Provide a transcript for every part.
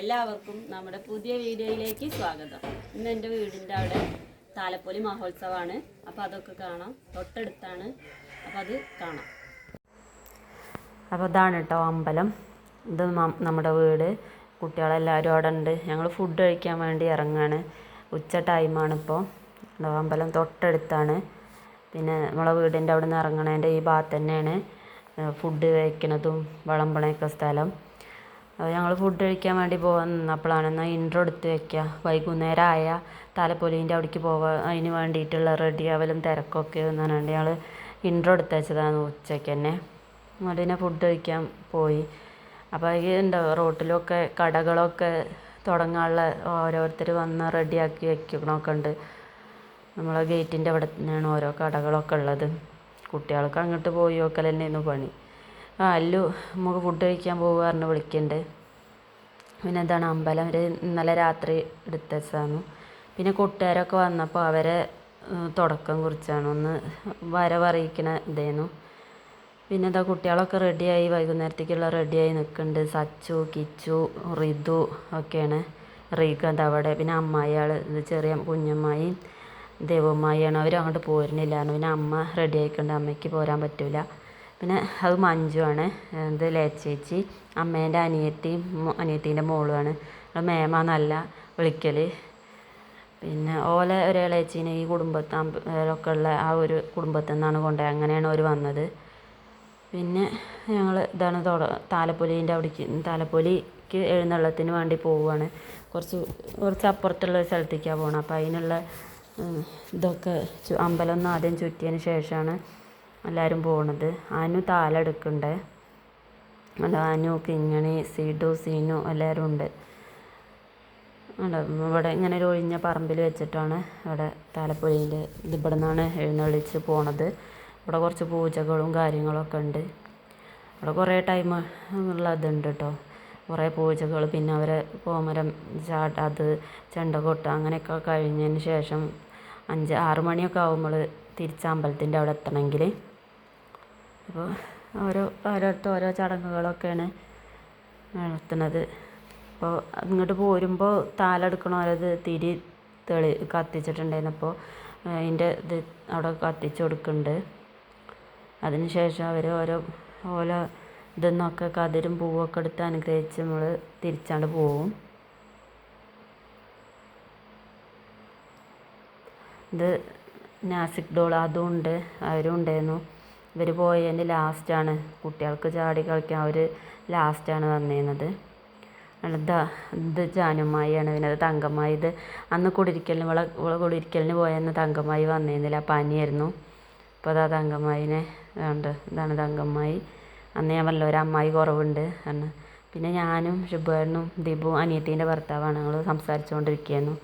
എല്ലാവർക്കും നമ്മുടെ പുതിയ വീഡിയോയിലേക്ക് സ്വാഗതം. ഇന്ന് എൻ്റെ വീടിൻ്റെ അവിടെ താലപ്പൊലി മഹോത്സവമാണ്. അപ്പോൾ അതൊക്കെ കാണാം. തൊട്ടടുത്താണ്, അപ്പോൾ അത് കാണാം. അപ്പോൾ ഇതാണ് കേട്ടോ അമ്പലം. ഇത് നമ്മുടെ വീട്. കുട്ടികളെല്ലാവരും അവിടെ ഉണ്ട്. ഞങ്ങൾ ഫുഡ് കഴിക്കാൻ വേണ്ടി ഇറങ്ങുകയാണ്. ഉച്ച ടൈമാണിപ്പോൾ. അമ്പലം തൊട്ടടുത്താണ്. പിന്നെ നമ്മളെ വീടിൻ്റെ അവിടെ നിന്ന് ഇറങ്ങണതിൻ്റെ ഈ ഭാഗത്ത് തന്നെയാണ് ഫുഡ് കഴിക്കണതും വിളമ്പണയൊക്കെ സ്ഥലം. ഞങ്ങൾ ഫുഡ് കഴിക്കാൻ വേണ്ടി പോകാൻ നിന്നപ്പോഴാണ് എന്നാൽ ഇൻട്രോ എടുത്ത് വയ്ക്കുക, വൈകുന്നേരം ആയ താലപ്പൊലീൻ്റെ അവിടേക്ക് പോവാൻ അതിന് വേണ്ടിയിട്ടുള്ള റെഡി ആവലും തിരക്കൊക്കെ എന്നാണ് ഞങ്ങൾ ഇൻട്രോ എടുത്ത് വെച്ചതാണ് ഉച്ചയ്ക്ക് തന്നെ. അതിനെ ഫുഡ് കഴിക്കാൻ പോയി. അപ്പോൾ ഈ ഉണ്ടാവും റോട്ടിലൊക്കെ കടകളൊക്കെ തുടങ്ങാനുള്ള ഓരോരുത്തർ വന്ന് റെഡിയാക്കി വയ്ക്കണമൊക്കെ ഉണ്ട്. നമ്മളെ ഗേറ്റിൻ്റെ അവിടെ തന്നെയാണ് ഓരോ കടകളൊക്കെ ഉള്ളത്. കുട്ടികൾക്ക് അങ്ങോട്ട് പോയി നോക്കൽ തന്നെയായിരുന്നു പണി. അല്ലു നമുക്ക് ഫുഡ് കഴിക്കാൻ പോകുക പറഞ്ഞ് വിളിക്കുന്നുണ്ട്. പിന്നെ എന്താണ് അമ്പലം ഒരു ഇന്നലെ രാത്രി എടുത്ത് വെച്ചതാണ്. പിന്നെ കൂട്ടുകാരൊക്കെ വന്നപ്പോൾ അവരെ തുടക്കം കുറിച്ചാണ് ഒന്ന് വരവറിയിക്കണ ഇതായിരുന്നു. പിന്നെ എന്താ കുട്ടികളൊക്കെ റെഡിയായി, വൈകുന്നേരത്തേക്കുള്ള റെഡിയായി നിൽക്കുന്നുണ്ട്. സച്ചു, കിച്ചു, റിതു ഒക്കെയാണ്. റീക്ക് എന്താ അവിടെ. പിന്നെ അമ്മായിയാൾ ചെറിയ കുഞ്ഞമ്മായി ദേവമ്മായിയാണ്. അവർ അങ്ങോട്ട് പോരുന്നില്ലായിരുന്നു. പിന്നെ അമ്മ റെഡി ആയിക്കൊണ്ട് അമ്മയ്ക്ക് പോരാൻ പറ്റില്ല. പിന്നെ അത് മഞ്ജുവാണ്. ഇത് ലേച്ചേച്ചി, അമ്മേൻ്റെ അനിയത്തീൻ്റെ മോളുമാണ്. മേമാന്നല്ല വിളിക്കൽ. പിന്നെ ഓലെ ഒരു ഇളേച്ചീനെ ഈ കുടുംബത്തിലൊക്കെ ഉള്ള ആ ഒരു കുടുംബത്തിൽ നിന്നാണ് കൊണ്ടുപോയത്. അങ്ങനെയാണ് അവർ വന്നത്. പിന്നെ ഞങ്ങൾ ഇതാണ് താലപ്പൊലീൻ്റെ അവിടേക്ക് താലപ്പൊലിക്ക് എഴുന്നള്ളത്തിന് വേണ്ടി പോവുകയാണ്. കുറച്ച് അപ്പുറത്തുള്ള ഒരു സ്ഥലത്തേക്കാണ് പോകണം. അപ്പോൾ അതിനുള്ള ഇതൊക്കെ അമ്പലം ഒന്ന് ആദ്യം ചുറ്റിയതിന് ശേഷമാണ് എല്ലാവരും പോണത്. അനു താലെടുക്കുന്നുണ്ട്. അനു, കിങ്ങണി, സീഡു, സീനു എല്ലാവരും ഉണ്ട്. ഇവിടെ ഇങ്ങനെ ഒരു ഒഴിഞ്ഞ പറമ്പിൽ വെച്ചിട്ടാണ് ഇവിടെ താലപ്പൊലീൻ്റെ ഇവിടെ നിന്നാണ് എഴുന്നള്ളിച്ച് പോണത്. ഇവിടെ കുറച്ച് പൂജകളും കാര്യങ്ങളൊക്കെ ഉണ്ട്. ഇവിടെ കുറേ ടൈം ഉള്ള ഇതുണ്ട് കേട്ടോ. കുറേ പൂജകൾ, പിന്നെ അവരെ കോമരം അത് ചെണ്ട കൊട്ട് അങ്ങനെയൊക്കെ കഴിഞ്ഞതിന് ശേഷം 5-6 മണിയൊക്കെ ആകുമ്പോൾ തിരിച്ച് അമ്പലത്തിൻ്റെ അവിടെ എത്തണമെങ്കിൽ. അപ്പോൾ ഓരോരുത്തർ ഓരോ ചടങ്ങുകളൊക്കെയാണ് നടത്തുന്നത്. അപ്പോൾ ഇങ്ങോട്ട് പോരുമ്പോൾ താലെടുക്കണോരത് തിരി കത്തിച്ചിട്ടുണ്ടായിരുന്നു. അപ്പോൾ അതിൻ്റെ ഇത് അവിടെ കത്തിച്ച് കൊടുക്കുന്നുണ്ട്. അതിന് ശേഷം അവർ ഓല ഇതെന്നൊക്കെ കതിരും പൂവൊക്കെ എടുത്ത് അനുഗ്രഹിച്ച് നമ്മൾ തിരിച്ചാണ്ട് പോവും. ഇത് നാസിക് ഡോൾ അതും ഉണ്ട്, അവരും ഉണ്ടായിരുന്നു. ഇവർ പോയതിന് ലാസ്റ്റാണ് കുട്ടികൾക്ക് ചാടി കളിക്കാൻ അവർ ലാസ്റ്റാണ് വന്നിരുന്നത്. ഇത് ജാനുമ്മായിയാണ്. പിന്നെ അത് തങ്കമ്മായി. ഇത് അന്ന് കുടിരിക്കലിന് ഇവളെ കുടിരിക്കലിന് പോയെന്ന് തങ്കമ്മായി വന്നിരുന്നില്ല, പനിയായിരുന്നു. അപ്പോൾ അതാ തങ്കമ്മായിനെ ഉണ്ട്. ഇതാണ് തങ്കമ്മായി. അന്ന് ഞാൻ വല്ല ഒരു അമ്മായി കുറവുണ്ട് എന്ന്. പിന്നെ ഞാനും ഷിബുവേട്ടനും ദീപു അനിയത്തീൻ്റെ ഭർത്താവാണ്. ഞങ്ങൾ സംസാരിച്ചുകൊണ്ടിരിക്കുകയായിരുന്നു.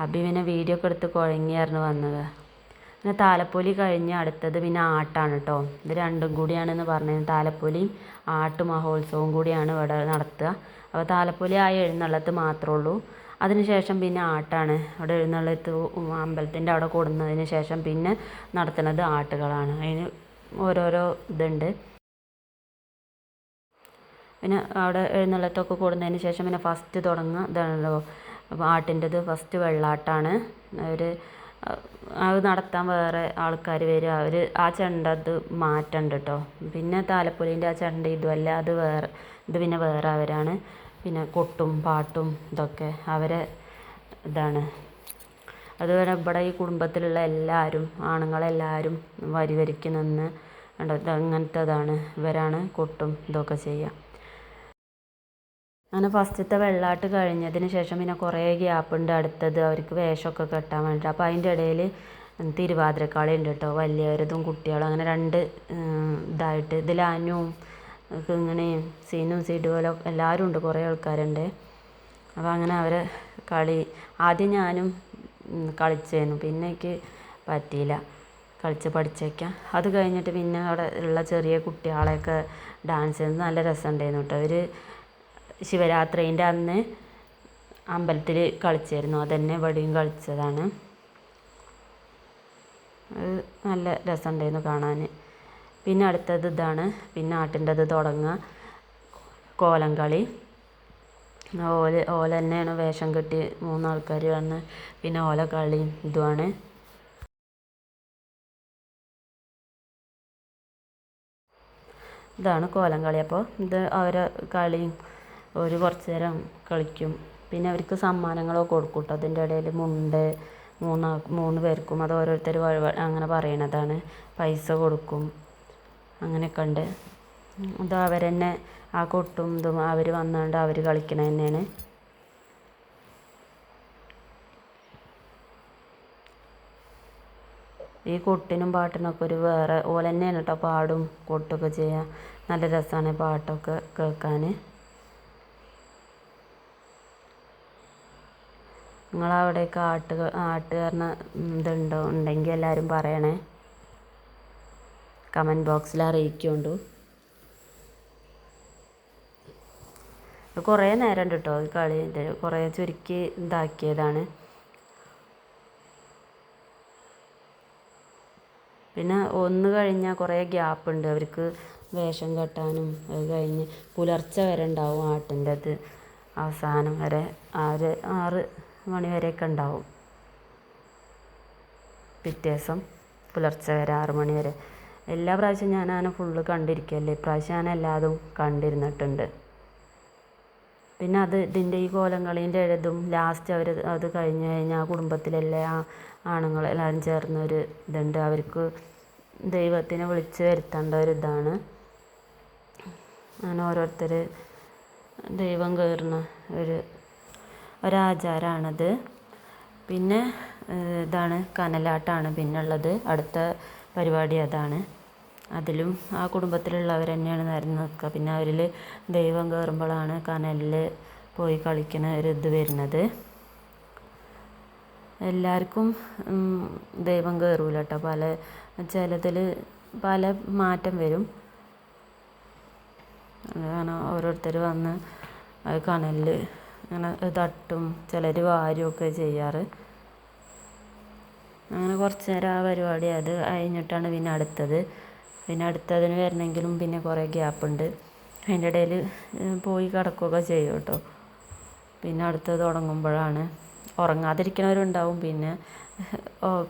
അബി പിന്നെ വീഡിയോ ഒക്കെ എടുത്ത് കുഴങ്ങിയായിരുന്നു വന്നത്. പിന്നെ താലപ്പൊലി കഴിഞ്ഞ് അടുത്തത് പിന്നെ ആട്ടാണ് കേട്ടോ. ഇത് രണ്ടും കൂടിയാണെന്ന് പറഞ്ഞത്. താലപ്പൊലിയും ആട്ട് മഹോത്സവവും കൂടിയാണ് ഇവിടെ നടത്തുക. അപ്പോൾ താലപ്പൊലി എഴുന്നള്ളത്ത് മാത്രമേ ഉള്ളൂ. അതിനുശേഷം പിന്നെ ആട്ടാണ്. അവിടെ എഴുന്നള്ളത്ത് അമ്പലത്തിൻ്റെ അവിടെ കൊടുന്നതിന് ശേഷം പിന്നെ നടത്തുന്നത് ആട്ടുകളാണ്. അതിന് ഓരോരോ ഇതുണ്ട്. പിന്നെ അവിടെ എഴുന്നള്ളത്തൊക്കെ കൊടുന്നതിന് ശേഷം പിന്നെ ഫസ്റ്റ് തുടങ്ങുക ഇതാണല്ലോ ആട്ടിൻ്റെത്. ഫസ്റ്റ് വെള്ളാട്ടാണ്. അത് നടത്താൻ വേറെ ആൾക്കാർ വരും. അവർ ആ ചെണ്ട അത് മാറ്റുന്നുണ്ട് കേട്ടോ. പിന്നെ താലപ്പൊലീൻ്റെ ആ ചെണ്ട ഇതുമല്ല, അത് വേറെ, ഇത് പിന്നെ വേറെ അവരാണ്. പിന്നെ കൊട്ടും പാട്ടും ഇതൊക്കെ അവരെ ഇതാണ്. അതുപോലെ ഇവിടെ ഈ കുടുംബത്തിലുള്ള എല്ലാവരും ആണുങ്ങളെല്ലാവരും വരിക്ക് നിന്ന് അങ്ങനത്തേതാണ്. ഇവരാണ് കൊട്ടും ഇതൊക്കെ ചെയ്യുക. അങ്ങനെ ഫസ്റ്റത്തെ വെള്ളാട്ട് കഴിഞ്ഞതിന് ശേഷം പിന്നെ കുറേ ഗ്യാപ്പുണ്ട് അടുത്തത് അവർക്ക് വേഷമൊക്കെ കെട്ടാൻ വേണ്ടിയിട്ട്. അപ്പോൾ അതിൻ്റെ ഇടയിൽ തിരുവാതിരക്കളി ഉണ്ട് കേട്ടോ. വലിയവരതും കുട്ടികളും അങ്ങനെ 2 ഇതായിട്ട്. ഇതിൽ അനുവും ഇങ്ങനെ സീനും സീഡുകളും എല്ലാവരും ഉണ്ട്, കുറേ ആൾക്കാരുണ്ട്. അപ്പോൾ അങ്ങനെ അവരെ കളി ആദ്യം ഞാനും കളിച്ചായിരുന്നു. പിന്നെ എനിക്ക് പറ്റിയില്ല കളിച്ച് പഠിച്ചേക്കാം. അത് കഴിഞ്ഞിട്ട് പിന്നെ അവിടെ ഉള്ള ചെറിയ കുട്ടികളെയൊക്കെ ഡാൻസ് ചെയ്യുന്നത് നല്ല രസമുണ്ടായിരുന്നു കേട്ടോ. അവർ ശിവരാത്രീൻ്റെ അന്ന് അമ്പലത്തിൽ കളിച്ചായിരുന്നു. അതുതന്നെ ഇവിടെയും കളിച്ചതാണ്. അത് നല്ല രസമുണ്ടായിരുന്നു കാണാൻ. പിന്നെ അടുത്തത് ഇതാണ്. പിന്നെ ആട്ടിൻ്റെത് തുടങ്ങുക കോലം കളി. ഓല തന്നെയാണ് വേഷം കെട്ടി 3 ആൾക്കാർ വന്ന് പിന്നെ ഓല കളിയും ഇതുമാണ്. ഇതാണ് കോലം കളി. അപ്പോൾ ഇത് അവരെ കളിയും ഒരു കുറച്ച് നേരം കളിക്കും. പിന്നെ അവർക്ക് സമ്മാനങ്ങളൊക്കെ കൊടുക്കും കേട്ടോ. അതിൻ്റെ ഇടയിൽ മുണ്ട് 3 പേർക്കും അത് ഓരോരുത്തർ അങ്ങനെ പറയണതാണ്. പൈസ കൊടുക്കും, അങ്ങനെയൊക്കെ ഉണ്ട്. ഇത് അവരെന്നെ ആ കൊട്ടും ഇതും അവർ വന്നുകൊണ്ട് അവർ കളിക്കണ തന്നെയാണ്. ഈ കൊട്ടിനും പാട്ടിനൊക്കെ ഒരു വേറെ ഓല തന്നെയാണ് കേട്ടോ. പാടും കൊട്ടൊക്കെ ചെയ്യാൻ നല്ല രസമാണ് പാട്ടൊക്കെ കേൾക്കാൻ. നിങ്ങളവിടെയൊക്കെ ആട്ട് പറഞ്ഞ ഇതുണ്ടോ? ഉണ്ടെങ്കിൽ എല്ലാവരും പറയണേ, കമൻറ്റ് ബോക്സിൽ അറിയിക്കുകൊണ്ടു. കുറേ നേരം ഉണ്ട് കേട്ടോ ഈ കളി. കുറേ ചുരുക്കി ഇതാക്കിയതാണ്. പിന്നെ ഒന്ന് കഴിഞ്ഞാൽ കുറേ ഗ്യാപ്പ് ഉണ്ട് അവർക്ക് വേഷം കെട്ടാനും. അത് കഴിഞ്ഞ് പുലർച്ചെ വരെ ഉണ്ടാവും ആട്ടിൻ്റെ അത്. അവസാനം വരെ 6 മണി വരെയൊക്കെ ഉണ്ടാവും. പിറ്റേ ദിവസം പുലർച്ചെ വരെ 6 മണി വരെ. എല്ലാ പ്രാവശ്യവും ഞാനങ്ങനെ ഫുള്ള് കണ്ടിരിക്കുകയല്ലേ. ഇപ്രാവശ്യം ഞാൻ എല്ലാതും കണ്ടിരുന്നിട്ടുണ്ട്. പിന്നെ ഇതിൻ്റെ ഈ കോലം കളീൻ്റെ ഇതും ലാസ്റ്റ് അവർ അത് കഴിഞ്ഞ് കഴിഞ്ഞാൽ ആ കുടുംബത്തിലെല്ലാ ആണുങ്ങളെല്ലാവരും ചേർന്നൊരു ഇതുണ്ട്. അവർക്ക് ദൈവത്തിനെ വിളിച്ച് വരുത്തേണ്ട ഒരിതാണ്. അങ്ങനെ ഓരോരുത്തർ ദൈവം കയറുന്ന ഒരാചാരമാണത്. പിന്നെ ഇതാണ് കനലാട്ടാണ് പിന്നുള്ളത്. അടുത്ത പരിപാടി അതാണ്. അതിലും ആ കുടുംബത്തിലുള്ളവർ തന്നെയാണ് നിരന്ന് നിൽക്കുക. പിന്നെ അവരിൽ ദൈവം കയറുമ്പോഴാണ് കനലിൽ പോയി കളിക്കുന്ന ഒരു ഇത് വരുന്നത്. എല്ലാവർക്കും ദൈവം കയറൂല കേട്ടോ. ചിലതിൽ പല മാറ്റം വരും. അങ്ങനെ ഓരോരുത്തർ വന്ന് കനലിൽ അങ്ങനെ തട്ടും, ചിലർ വാരുമൊക്കെ ചെയ്യാറ്. അങ്ങനെ കുറച്ച് നേരം ആ പരിപാടി അത് കഴിഞ്ഞിട്ടാണ് പിന്നെ അടുത്തതിന് വരണമെങ്കിലും പിന്നെ കുറേ ഗ്യാപ്പുണ്ട്. അതിൻ്റെ ഇടയിൽ പോയി കിടക്കുകയൊക്കെ ചെയ്യും കേട്ടോ. പിന്നെ അടുത്തത് തുടങ്ങുമ്പോഴാണ്. ഉറങ്ങാതിരിക്കുന്നവരുണ്ടാവും. പിന്നെ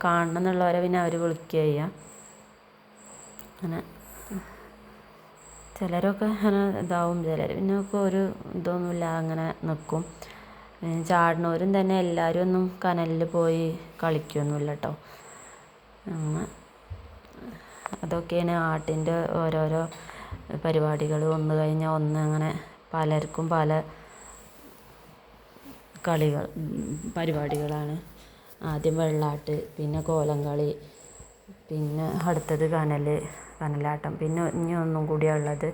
കാണണം എന്നുള്ളവരെ പിന്നെ അവർ വിളിക്കുക ചെയ്യുക. അങ്ങനെ ചിലരൊക്കെ അങ്ങനെ ഇതാവും, ചിലർ പിന്നെ ഒക്കെ ഒരു ഇതൊന്നുമില്ല അങ്ങനെ നിൽക്കും. ചാടുന്നവരും തന്നെ എല്ലാവരും ഒന്നും കനലിൽ പോയി കളിക്കുകയൊന്നുമില്ല കേട്ടോ. അതൊക്കെയാണ് ആട്ടിൻ്റെ ഓരോരോ പരിപാടികൾ. ഒന്ന് കഴിഞ്ഞാൽ ഒന്ന് അങ്ങനെ പലർക്കും പല പരിപാടികളാണ്. ആദ്യം വെള്ളാട്ട്, പിന്നെ കോലം കളി, പിന്നെ അടുത്തത് കനലാട്ടം, പിന്നെ ഇനി ഒന്നും കൂടിയാണ് ഉള്ളത്.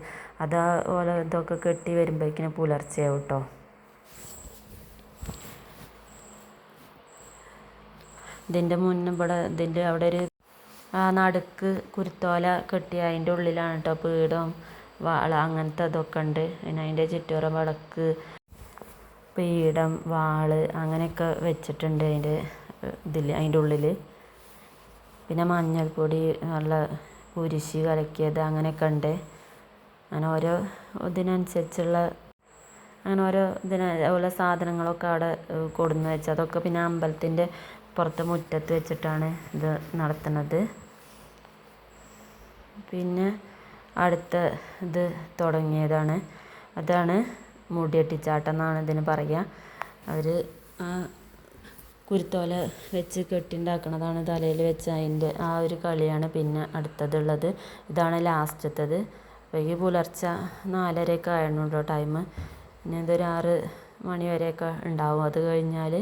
അത് ഓല ഇതൊക്കെ കെട്ടി വരുമ്പോഴേക്കിനും പുലർച്ചയാവും കേട്ടോ. ഇതിൻ്റെ മുന്നേ ഇതിൻ്റെ അവിടെ ഒരു നടുക്ക് കുരുത്തോല കെട്ടി അതിൻ്റെ ഉള്ളിലാണ് കേട്ടോ പീഠം, വാള അങ്ങനത്തെ അതൊക്കെ ഉണ്ട്. പിന്നെ അതിൻ്റെ ചുറ്റോറം വിളക്ക്, പീഠം, വാള് അങ്ങനെയൊക്കെ വെച്ചിട്ടുണ്ട് അതിൻ്റെ ഉള്ളിൽ. പിന്നെ മഞ്ഞൾപ്പൊടി, നല്ല കുരിശ് കലക്കിയത് അങ്ങനെയൊക്കെ ഉണ്ട്. അങ്ങനെ ഓരോ ഇതിനനുസരിച്ചുള്ള അങ്ങനെ ഓരോ സാധനങ്ങളൊക്കെ അവിടെ കൊടുന്ന് വെച്ച് അതൊക്കെ പിന്നെ അമ്പലത്തിൻ്റെ പുറത്ത് മുറ്റത്ത് വെച്ചിട്ടാണ് ഇത് നടത്തുന്നത്. പിന്നെ അടുത്ത ഇത് തുടങ്ങിയതാണ്. അതാണ് മുടിയെട്ടിച്ചാട്ടം എന്നാണ് ഇതിന് പറയുക. അവർ കുരുത്തോല വെച്ച് കെട്ടിണ്ടാക്കണതാണ് തലയിൽ വെച്ച് അതിൻ്റെ ആ ഒരു കളിയാണ് പിന്നെ അടുത്തതുള്ളത്. ഇതാണ് ലാസ്റ്റത്തത്. അപ്പോൾ ഈ പുലർച്ചെ 4:30 ആയിരുന്നു ടൈം. പിന്നെ ഇതൊരു 6 മണി വരെയൊക്കെ ഉണ്ടാവും. അത് കഴിഞ്ഞാൽ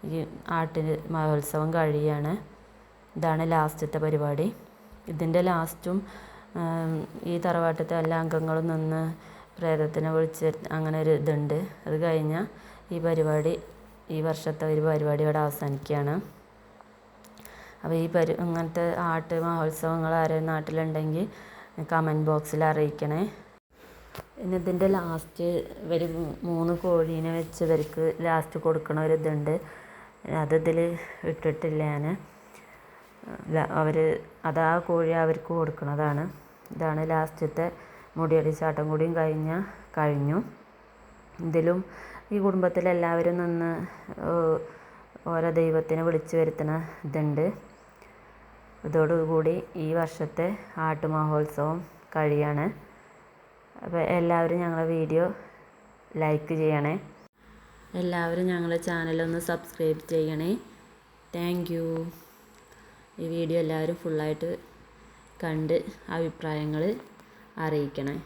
ഈ ആട്ടിന് മഹോത്സവം കഴിയാണ്. ഇതാണ് ലാസ്റ്റത്തെ പരിപാടി. ഇതിൻ്റെ ലാസ്റ്റും ഈ തറവാട്ടിലത്തെ എല്ലാ അംഗങ്ങളും നിന്ന് പ്രേതത്തിനെ വിളിച്ച് അങ്ങനെ ഒരു ഇതുണ്ട്. അത് കഴിഞ്ഞാൽ ഈ വർഷത്തെ ഒരു പരിപാടി ഇവിടെ അവസാനിക്കുകയാണ്. അപ്പോൾ ഇങ്ങനത്തെ ആട്ട് മഹോത്സവങ്ങൾ ആരും നാട്ടിലുണ്ടെങ്കിൽ കമൻറ്റ് ബോക്സിൽ അറിയിക്കണേ. പിന്നെ ഇതിൻ്റെ ലാസ്റ്റ് ഇവർ 3 കോഴീനെ വെച്ച് ഇവർക്ക് ലാസ്റ്റ് കൊടുക്കണ ഒരു ഇതുണ്ട്. അതിൽ ഇട്ടിട്ടില്ല ഞാൻ. ആ കോഴി അവർക്ക് കൊടുക്കുന്നതാണ്. ഇതാണ് ലാസ്റ്റത്തെ മുടിയടിച്ചാട്ടം കൂടിയും കഴിഞ്ഞു. ഇതിലും ഈ കുടുംബത്തിലെല്ലാവരും നിന്ന് ഓരോ ദൈവത്തിനെ വിളിച്ചു വരുത്തുന്ന ഇതുണ്ട്. ഇതോടുകൂടി ഈ വർഷത്തെ ആട്ടുമഹോത്സവം കഴിയാണ്. അപ്പോൾ എല്ലാവരും ഞങ്ങളുടെ വീഡിയോ ലൈക്ക് ചെയ്യണേ. എല്ലാവരും ഞങ്ങളുടെ ചാനലൊന്ന് സബ്സ്ക്രൈബ് ചെയ്യണേ. Thank you. ഈ വീഡിയോ എല്ലാവരും ഫുള്ളായിട്ട് കണ്ട് അഭിപ്രായങ്ങൾ അറിയിക്കണേ.